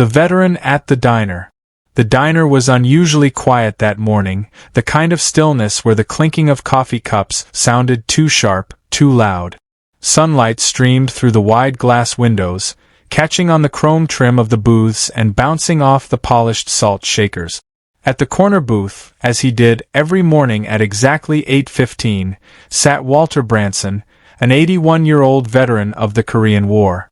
The veteran at the diner. The diner was unusually quiet that morning, the kind of stillness where the clinking of coffee cups sounded too sharp, too loud. Sunlight streamed through the wide glass windows, catching on the chrome trim of the booths and bouncing off the polished salt shakers. At the corner booth, as he did every morning at exactly 8:15, sat Walter Branson, an 81-year-old veteran of the Korean War.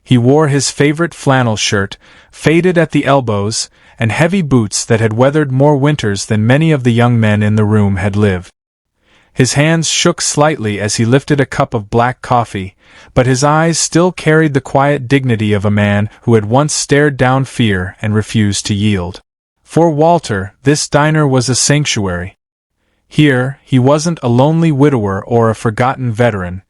He wore his favorite flannel shirt, faded at the elbows, and heavy boots that had weathered more winters than many of the young men in the room had lived. His hands shook slightly as he lifted a cup of black coffee, but his eyes still carried the quiet dignity of a man who had once stared down fear and refused to yield. For Walter, this diner was a sanctuary. Here, he wasn't a lonely widower or a forgotten veteran.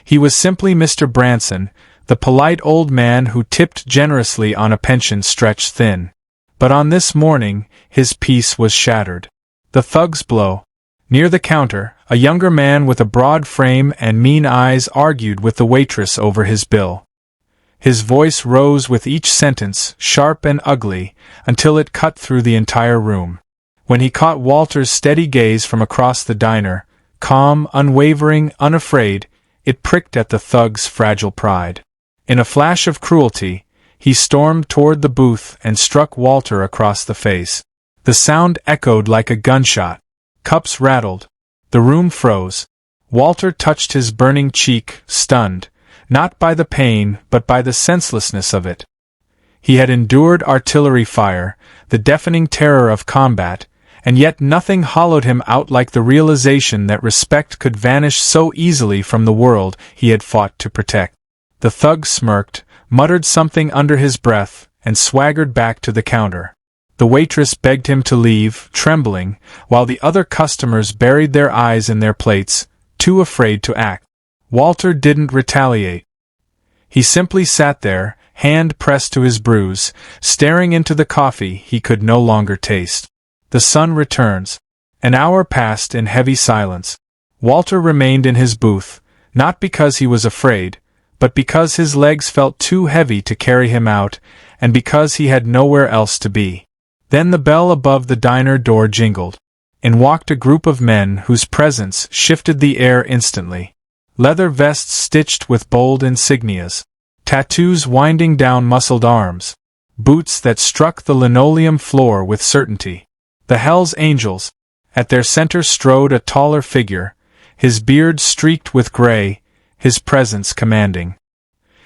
He was simply Mr. Branson, the polite old man who tipped generously on a pension stretched thin. But on this morning, his peace was shattered. The thug's blow. Near the counter, a younger man with a broad frame and mean eyes argued with the waitress over his bill. His voice rose with each sentence, sharp and ugly, until it cut through the entire room. When he caught Walter's steady gaze from across the diner, calm, unwavering, unafraid, it pricked at the thug's fragile pride. In a flash of cruelty, he stormed toward the booth and struck Walter across the face. The sound echoed like a gunshot. Cups rattled. The room froze. Walter touched his burning cheek, stunned, not by the pain but by the senselessness of it. He had endured artillery fire, the deafening terror of combat, and yet nothing hollowed him out like the realization that respect could vanish so easily from the world he had fought to protect. The thug smirked, muttered something under his breath, and swaggered back to the counter. The waitress begged him to leave, trembling, while the other customers buried their eyes in their plates, too afraid to act. Walter didn't retaliate. He simply sat there, hand pressed to his bruise, staring into the coffee he could no longer taste. The sun returns. An hour passed in heavy silence. Walter remained in his booth, not because he was afraid, but because his legs felt too heavy to carry him out, and because he had nowhere else to be. Then the bell above the diner door jingled. In walked a group of men whose presence shifted the air instantly. Leather vests stitched with bold insignias. Tattoos winding down muscled arms. Boots that struck the linoleum floor with certainty. The Hell's Angels. At their center strode a taller figure, his beard streaked with gray, his presence commanding.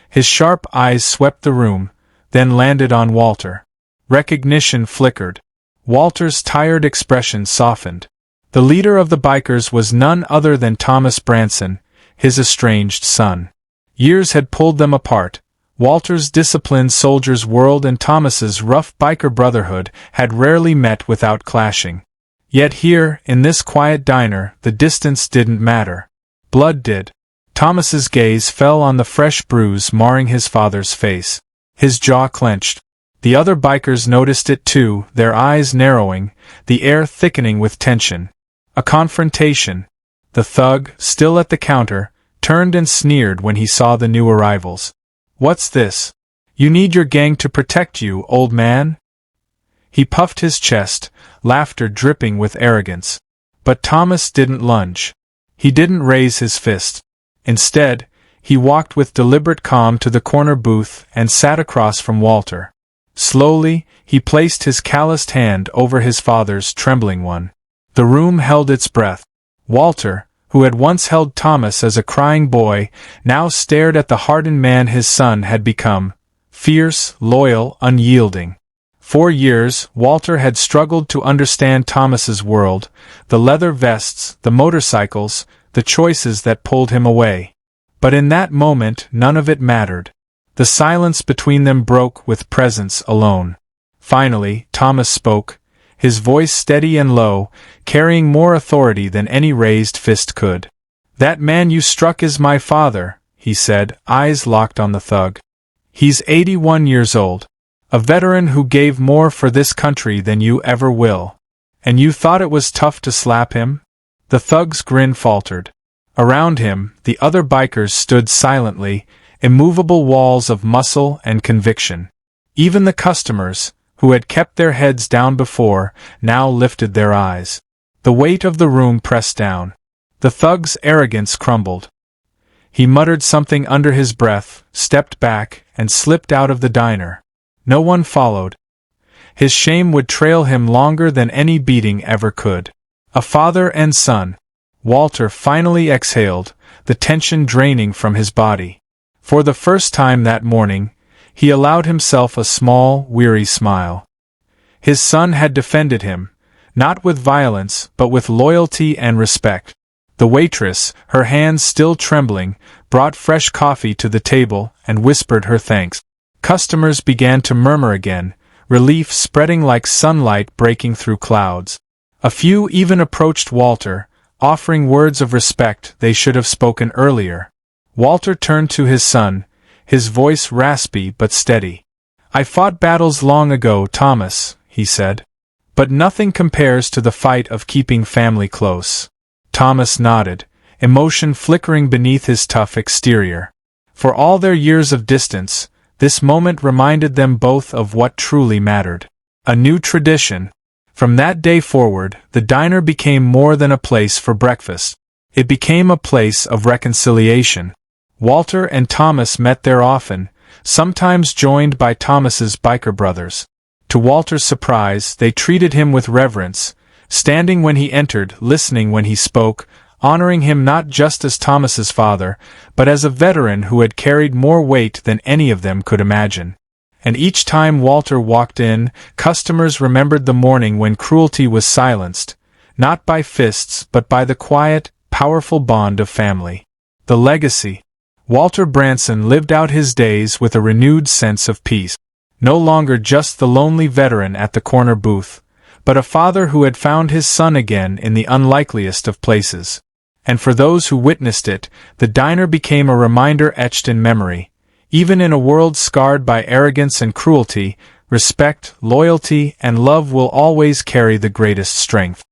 His sharp eyes swept the room, then landed on Walter. Recognition flickered. Walter's tired expression softened. The leader of the bikers was none other than Thomas Branson, his estranged son. Years had pulled them apart. Walter's disciplined soldier's world and Thomas's rough biker brotherhood had rarely met without clashing. Yet here, in this quiet diner, the distance didn't matter. Blood did. Thomas's gaze fell on the fresh bruise marring his father's face. His jaw clenched. The other bikers noticed it too, their eyes narrowing, the air thickening with tension. A confrontation. The thug, still at the counter, turned and sneered when he saw the new arrivals. "What's this? You need your gang to protect you, old man?" He puffed his chest, laughter dripping with arrogance. But Thomas didn't lunge. He didn't raise his fist. Instead, he walked with deliberate calm to the corner booth and sat across from Walter. Slowly, he placed his calloused hand over his father's trembling one. The room held its breath. Walter, who had once held Thomas as a crying boy, now stared at the hardened man his son had become, fierce, loyal, unyielding. For years, Walter had struggled to understand Thomas's world, the leather vests, the motorcycles, the choices that pulled him away. But in that moment, none of it mattered. The silence between them broke with presence alone. Finally, Thomas spoke, his voice steady and low, carrying more authority than any raised fist could. "That man you struck is my father," he said, eyes locked on the thug. "He's 81 years old. A veteran who gave more for this country than you ever will. And you thought it was tough to slap him?" The thug's grin faltered. Around him, the other bikers stood silently, immovable walls of muscle and conviction. Even the customers, who had kept their heads down before, now lifted their eyes. The weight of the room pressed down. The thug's arrogance crumbled. He muttered something under his breath, stepped back, and slipped out of the diner. No one followed. His shame would trail him longer than any beating ever could. A father and son. Walter finally exhaled, the tension draining from his body. For the first time that morning, he allowed himself a small, weary smile. His son had defended him, not with violence but with loyalty and respect. The waitress, her hands still trembling, brought fresh coffee to the table and whispered her thanks. Customers began to murmur again, relief spreading like sunlight breaking through clouds. A few even approached Walter, offering words of respect they should have spoken earlier. Walter turned to his son, his voice raspy but steady. "I fought battles long ago, Thomas," he said. "But nothing compares to the fight of keeping family close." Thomas nodded, emotion flickering beneath his tough exterior. For all their years of distance, this moment reminded them both of what truly mattered. A new tradition. From that day forward, the diner became more than a place for breakfast. It became a place of reconciliation. Walter and Thomas met there often, sometimes joined by Thomas's biker brothers. To Walter's surprise, they treated him with reverence, standing when he entered, listening when he spoke, honoring him not just as Thomas's father, but as a veteran who had carried more weight than any of them could imagine. And each time Walter walked in, customers remembered the morning when cruelty was silenced, not by fists but by the quiet, powerful bond of family. The legacy. Walter Branson lived out his days with a renewed sense of peace. No longer just the lonely veteran at the corner booth, but a father who had found his son again in the unlikeliest of places. And for those who witnessed it, the diner became a reminder etched in memory. Even in a world scarred by arrogance and cruelty, respect, loyalty, and love will always carry the greatest strength.